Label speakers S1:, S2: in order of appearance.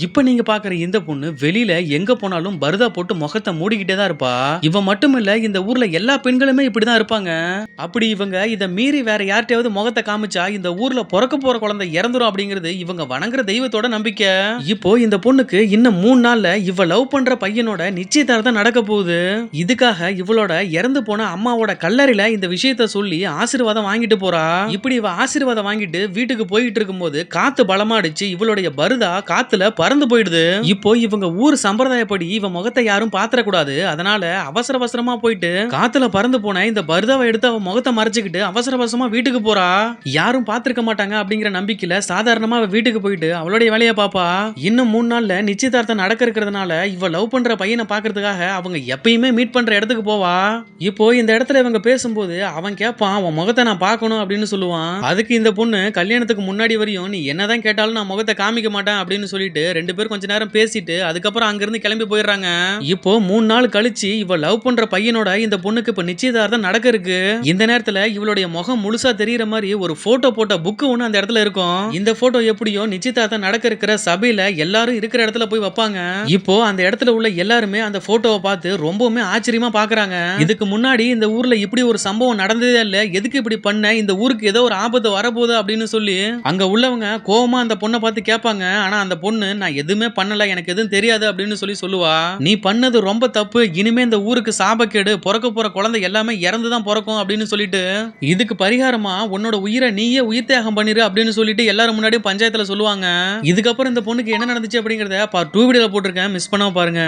S1: இப்ப நீங்க பாக்குற இந்த பொண்ணு வெளியில எங்க போனாலும் பர்தா போட்டு முகத்தை மூடிக்கிட்டே தான் இருப்பா. இவ மட்டும் இல்ல, இந்த ஊர்ல எல்லா பெண்களுமே இப்படிதான் இருப்பாங்க. அப்படி இவங்க இத மீறி வேற யார்ட்டையாவது முகத்தை காமிச்சா இந்த ஊர்ல பொறக்க போற குழந்தை இறந்துரும் அப்படிங்கிறது இவங்க வணங்குற தெய்வத்தோட நம்பிக்கை. இப்போ இந்த பொண்ணுக்கு இன்னும் 3 நாள்ல இவ லவ் பண்ற பையனோட நிச்சயதார்த்தம் நடக்க போகுது. இதுக்காக இவளோட இறந்து போன அம்மாவோட கல்லறையில இந்த விஷயத்த சொல்லி ஆசீர்வாதம் வாங்கிட்டு போறா. இப்படி இவ ஆசீர்வாதம் வாங்கிட்டு வீட்டுக்கு போயிட்டு இருக்கும்போது காத்து பலமா அடிச்சு இவளுடைய பருதா காத்துல பறந்து போயிடுது. இப்போ இவங்க ஊர் சம்பிரதாயப்படி இவ முகத்தை யாரும் பாத்திர கூடாது. அதனால அவசர அவசரமா போயிட்டு காத்துல பறந்து போன இந்த பருதாவை எடுத்து அவ முகத்தை மறைச்சுக்கிட்டு அவசர அவசரமா வீட்டுக்கு போறா. யாரும் பாத்திருக்க மாட்டாங்க அப்படிங்கிற நம்பிக்கையில சாதாரணமா அவ வீட்டுக்கு போயிட்டு அவளுடைய வேலையை பாப்பா. இன்னும் 3 நாள்ல நிச்சயதார்த்தம் நடக்க இருக்கிறதுனால இவ லவ் பண்ற பையனை பாக்குறதுக்காக அவங்க எப்பயுமே மீட் பண்ற இடத்துக்கு போவா. இப்போ இந்த இடத்துல இவங்க பேசும்போது அவன் கேட்பான், உன் முகத்தை நான் பார்க்கணும் அப்படின்னு சொல்லுவான். அதுக்கு இந்த பொண்ணு, கல்யாணத்துக்கு முன்னாடி வரையும் நீ என்னதான் கேட்டாலும் நான் முகத்தை காமிக்க மாட்டேன் அப்படின்னு சொல்லிட்டு 2 பேரும் கொஞ்ச நேரம் பேசிட்டு அதுக்கப்புறம் அங்கிருந்து கிளம்பி போயிடுறாங்க. இப்போ 3 நாள் கழிச்சு இவ லவ் பண்ற பையனோட இந்த பொண்ணுக்கு இப்ப நிச்சயதார்த்தம் நடக்க இருக்கு. இந்த நேரத்துல இவளுடைய முகம் முழுசா தெரியற மாதிரி ஒரு போட்டோ போட்ட புக் ஒண்ணு அந்த இடத்துல இருக்கும். இந்த போட்டோ எப்படியோ நிச்சயதார்த்தம் நடக்க இருக்கிற சபையில எல்லாரும் இருக்கிற இடத்துல போய் வைப்பாங்க. இப்போ அந்த இடத்துல உள்ள எல்லாருமே அந்த போட்டோவை பார்த்து ரொம்பவுமே ஆச்சரியமா பாக்குறாங்க. இதுக்கு முன்னாடி இந்த ஊர்ல இப்படி ஒரு சம்பவம் நடந்ததே இல்ல, எதுக்கு இப்படி பண்ண, இந்த ஊருக்கு ஏதோ ஒரு ஆபத்து வரப்போகுது அப்படின்னு சொல்லி அங்க உள்ளவங்க கோவமா அந்த பொண்ணை பார்த்து கேட்பாங்க. ஆனா அந்த பொண்ணு, நான் எதுவுமே பண்ணல, எனக்கு எதுவும் தெரியாது அப்படின்னு சொல்லி சொல்லுவா. நீ பண்ணது ரொம்ப தப்பு, இனிமே இந்த ஊருக்கு சாபக்கேடு, பிறக்க போற குழந்தை எல்லாமே இறந்துதான் பிறக்கும் அப்படின்னு சொல்லிட்டு இதுக்கு பரிகாரமா உன்னோட உயிரை நீயே உயிர் தியாகம் பண்ணிரு அப்படின்னு சொல்லிட்டு எல்லாரும் முன்னாடியும் பஞ்சாயத்துல சொல்லுவாங்க. இதுக்கப்புறம் இந்த பொண்ணுக்கு என்ன நடந்துச்சு அப்படிங்கறத பார்ட் 2 வீடியோல போட்டிருக்கேன், மிஸ் பண்ணாம பாருங்க.